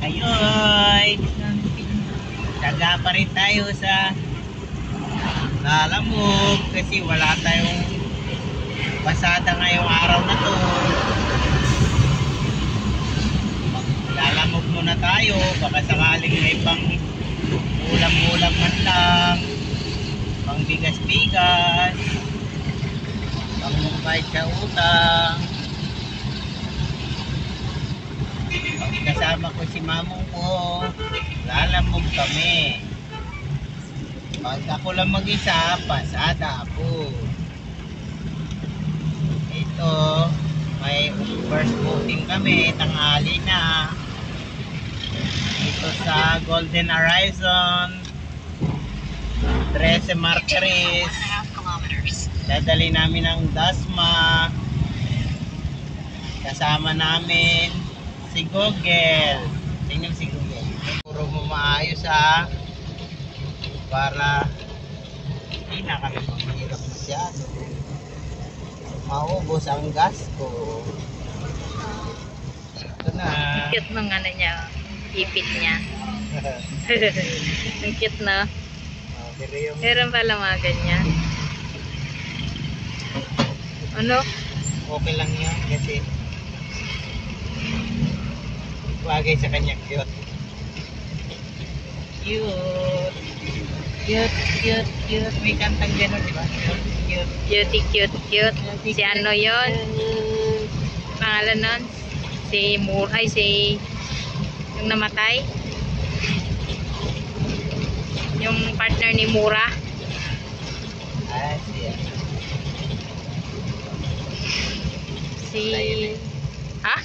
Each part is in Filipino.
Ayoy! Taga pa rin tayo sa Lalamog kasi wala tayong pasada ngayong araw na to. Lalamog muna tayo, baka sakaling may pang ulam-ulam man lang, pang bigas-bigas, pang bayad sa utang. Kasama ko si mamong ko, lalamog kami. Pag ako lang mag-isa, pasada ako. Ito, may first booking kami, tanghali na. Ito sa Golden Horizon, 13 Marquez. Dadali namin ang Dasma. Kasama namin si Google. Tingnan si Google. Puro mo maayos para hindi na kami mahirap masyado. Maubos ang gas ko. Ito na. Cute ng ano niya, ipit niya. Ang cute na. Meron pala mga ganyan. Ano? Okay lang yan kasi bagay sa kanya cute. Cute. Cute, cute, cute. May kantang gano'n, di ba? Cute, cute. Cutie, cute, cute. Si ano yon? Pangalan nun? Si Muray, si yung namatay. Yung partner ni Mura. Siya. Si... Ha?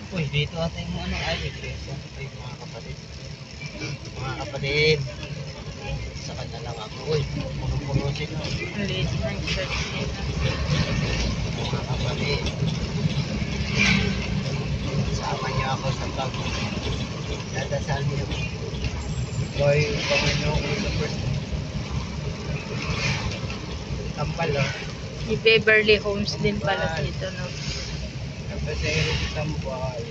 Uy, dito ata yung ano, ay, iglesia. Ito yung mga kapatid. Mga kapatid. Sa kanya lang ako. Uy, puno-puno sila. Ang liit ng church nila. Mga kapatid. Sama niyo ako sa pag dadasal niyo. Boy, Panginoon ko sa first. Kampal, oh. Si Beverly Homes din pala dito, no? Napasero sa buhay.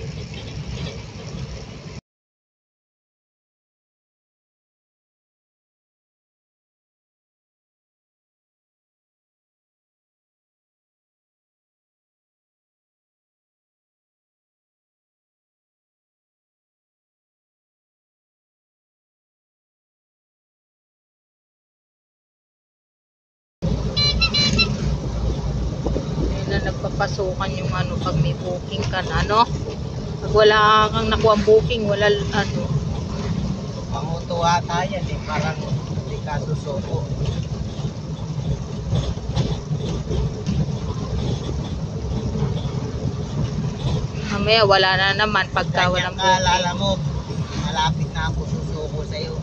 Na nagpapasukan yung ano pag may booking ka na, ano? Pag wala kang nakuha booking, wala ano. Pangutuwa tayo eh, parang hindi ka susuko. Mamaya wala na naman pagka walang booking. Kaalala mo, malapit na ako susuko sa'yo.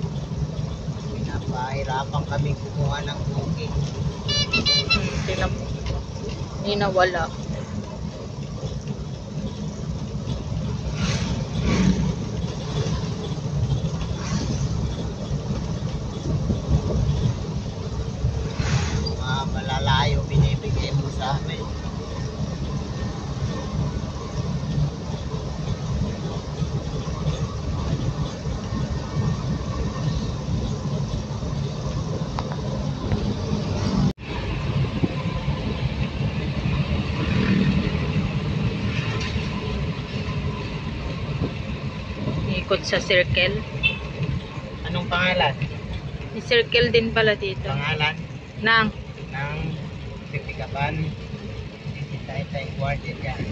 Pinapahirapan kami kumuha ng booking. Tingnan mo. Hindi na wala. Mga malalayo binibigay mo sa amin. Ikot sa circle. Anong pangalan? May circle din pala dito. Pangalan Nang. ng Pipikapan. Ito yung quartet yan.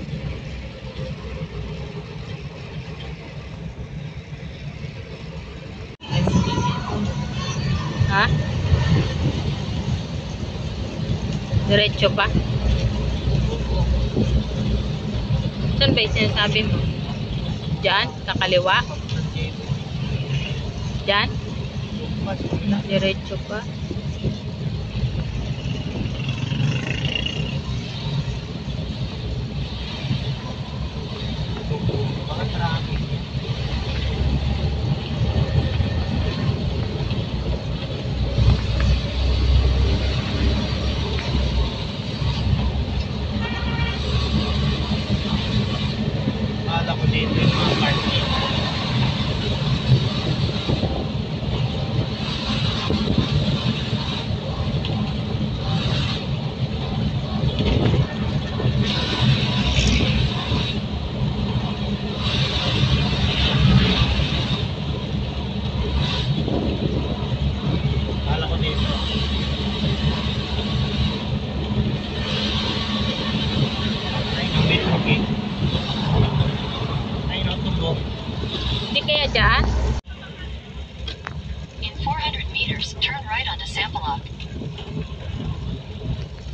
Ha? Diretso pa? Saan ba yung sinasabi mo? Diyan? Sa kaliwa? Diyan? Diretso pa? Baka traffic.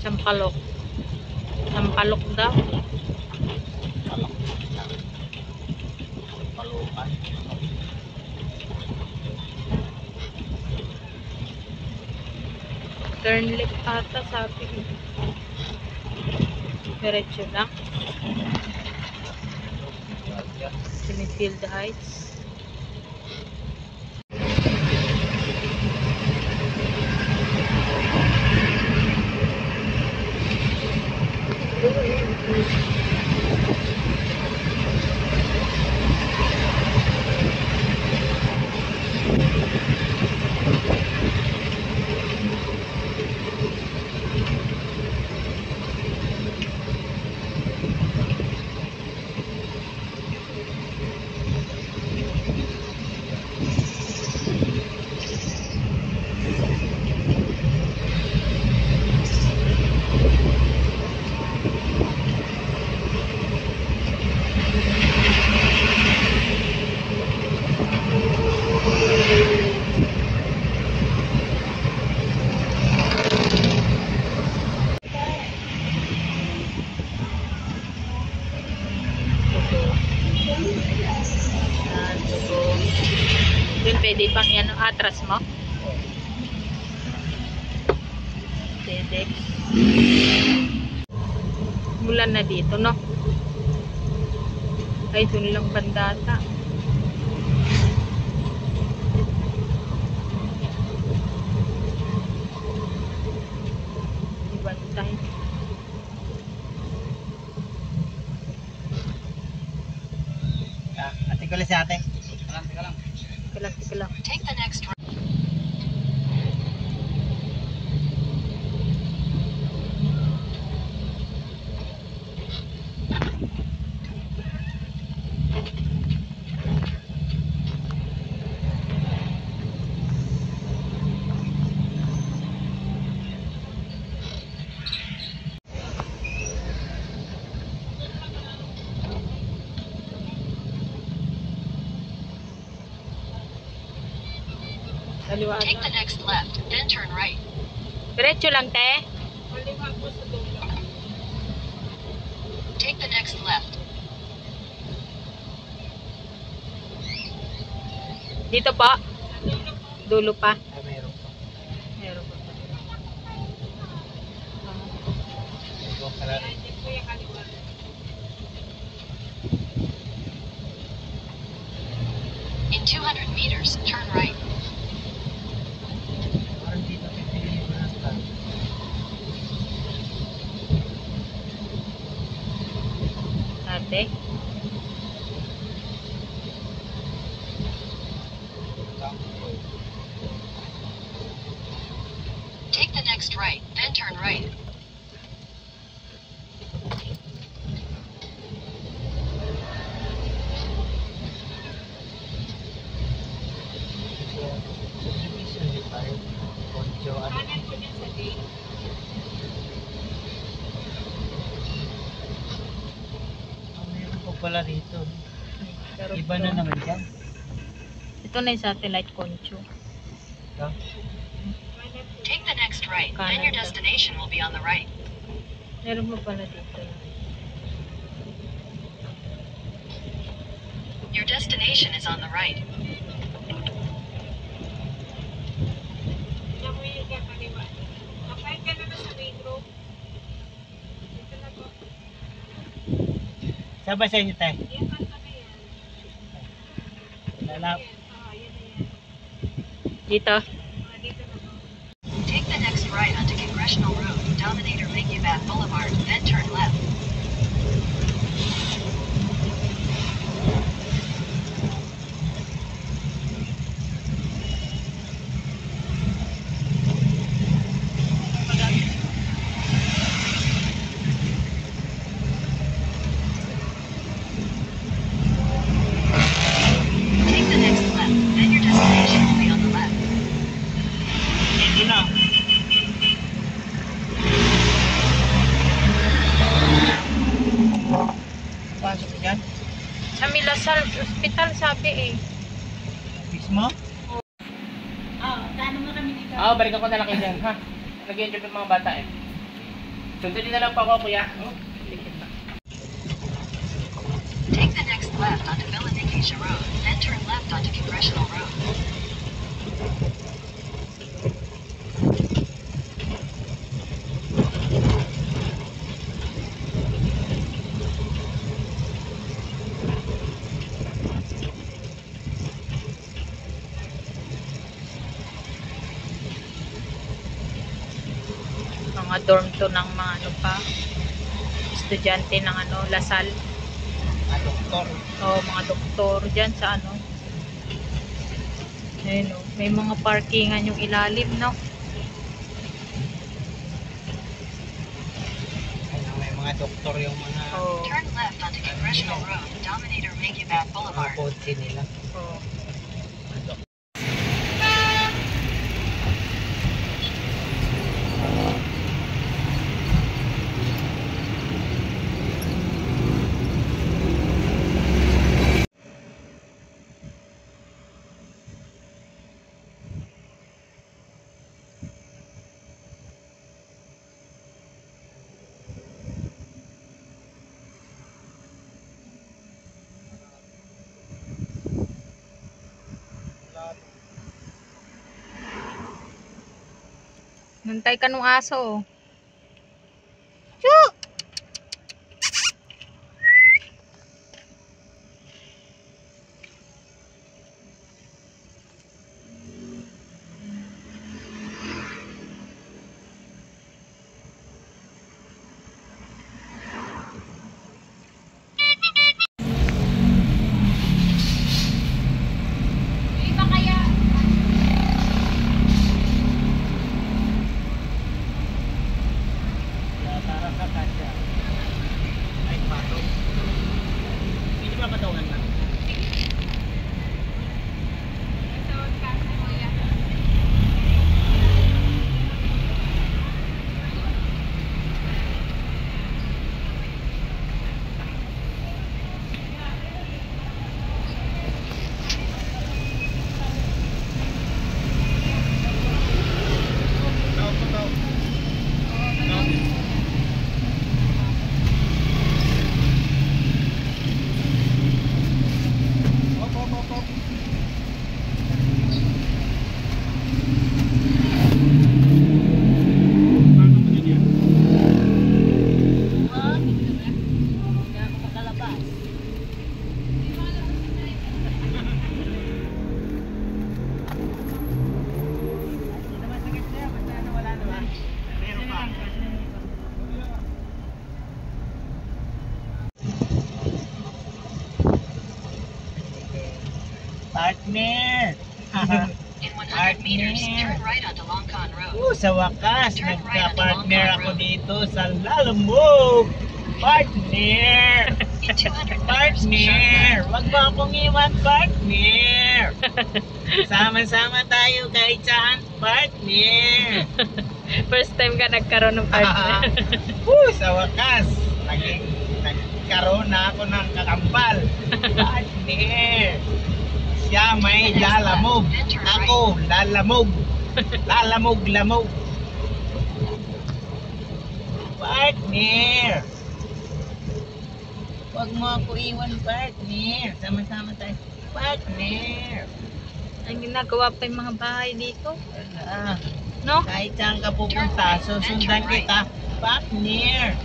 Sampalok. Sampalok daw. Palok. Palukan. Turn left ata sabi. Diretso lang. Sinifield Heights. Doon pwede pang yan atras mo. TEDx. Mulan na dito, no? Ay, doon lang bandata. Ibantay. Ate ko lang si ate. Teka lang. Tika lang. Take the next right. Kaliwa Take ata. the next left, then turn right. Diretso lang, te. Take the next left. Dito pa. Dulo pa. Ay, mayroon pa. Meron pa. Ito ka lang. In 200 meters, turn right. Parang dito pipiliin mo na sa Ate. Take the next right, then turn right. subdivision di tayo. Konjo, ano. Mayroon pa pala rito. Pero Iba na naman dyan. ito na yung satellite concho. No? Take the next right, then your destination will be on the right. Meron mo pala dito. Your destination is on the right. Saan ba sa inyo tayo? Lalap. Dito. Take the next right onto Congressional Road, Dominator Mengubat Boulevard, then turn left. Take the next left, then your destination will be on the left. Ito na. Pasok ka dyan? Sa Milasal Hospital sabi eh. Mismo? Oo, balikan ko na lang kayo dyan, ha? Nag-enjoy yung mga bata eh. Sundin na lang po ako, kuya. Take the next left onto Villa Road, then turn left onto Congressional Road. Mga dorm to ng mga ano pa, estudyante ng ano, Lasal. Doktor. O mga doktor dyan sa ano. Ayun o, may mga parkingan yung ilalim, no? Ayun, may mga doktor yung mga O, Turn left onto Congressional Road, Dominator Megabat Boulevard. kotse nila. o. Nantay ka nung aso. Chu! Ay, pato. Hindi ba patungan na? Partner! In 100 meters, turn right onto Long Con Road. Sa wakas, nagka-partner ako dito sa Lalamove! Partner! In 200 meters, Partner! Wag mo akong iwan, partner! Sama-sama tayo kahit saan, partner! First time ka nagkaroon ng partner. Sa wakas, nagkaroon na ako ng kakambal. Partner! Siya may lalamog. Ako, lalamog. Lalamog-lamog. Partner! Huwag mo ako iwan, partner. Sama-sama tayo. Partner! Ang ginagawa pa yung mga bahay dito. Wala. No? Kahit saan ka pupunta, susundan kita. Partner!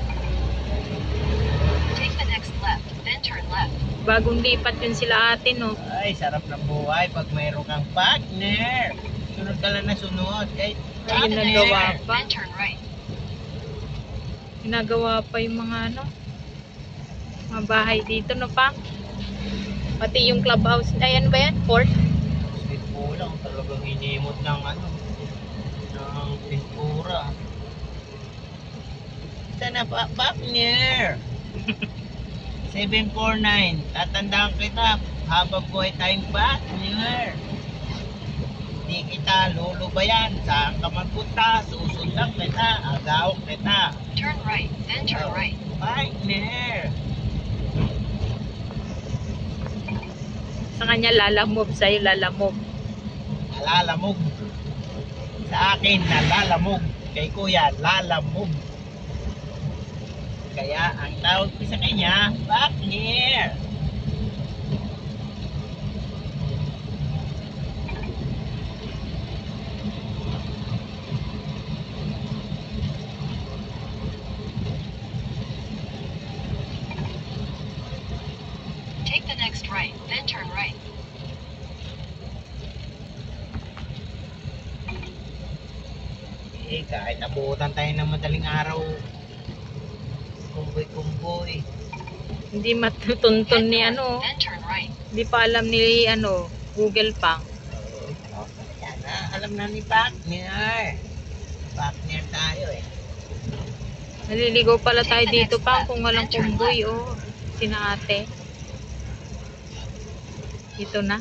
take the next left, then turn left. Bagong lipat yun sila ate, no? Ay, sarap ng buhay pag mayroon kang partner. Sunod ka lang na sunod. Kahit Ayun, partner. nagawa pa. Then turn right. Ginagawa pa yung mga ano, mga bahay dito, no pa? Pati yung clubhouse. Ayan ba yan? Fort? Pintura, talagang inimot ng ano, ng pintura. Sana pa, partner. 749. Tatandaan kita habang buhay tayong partner. Hindi kita lulubayan. Saan ka magpunta, susundan kita, agaw kita. Turn right, then turn right. Partner. Sa kanya lalamove, sa'yo lalamove. Lalamog. Sa akin, nalalamog. Kay kuya, lalamog. Kaya ang tawag ko sa kanya, partner. Take the next right, then turn right. Kahit nabuutan tayo ng madaling araw, kumboy-kumboy. Hindi matutuntun ni ano. Then turn right. Hindi pa alam ni ano, Google Pang. Yan na, alam na ni partner. Partner tayo eh. Naliligaw pala tayo dito Pang kung walang kumboy oh. Sina ate. Ito na.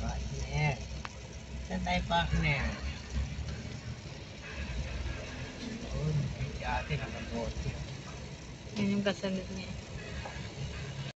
Partner. Saan tayo partner? Si ate nakabote. Yan yung kasunod niya.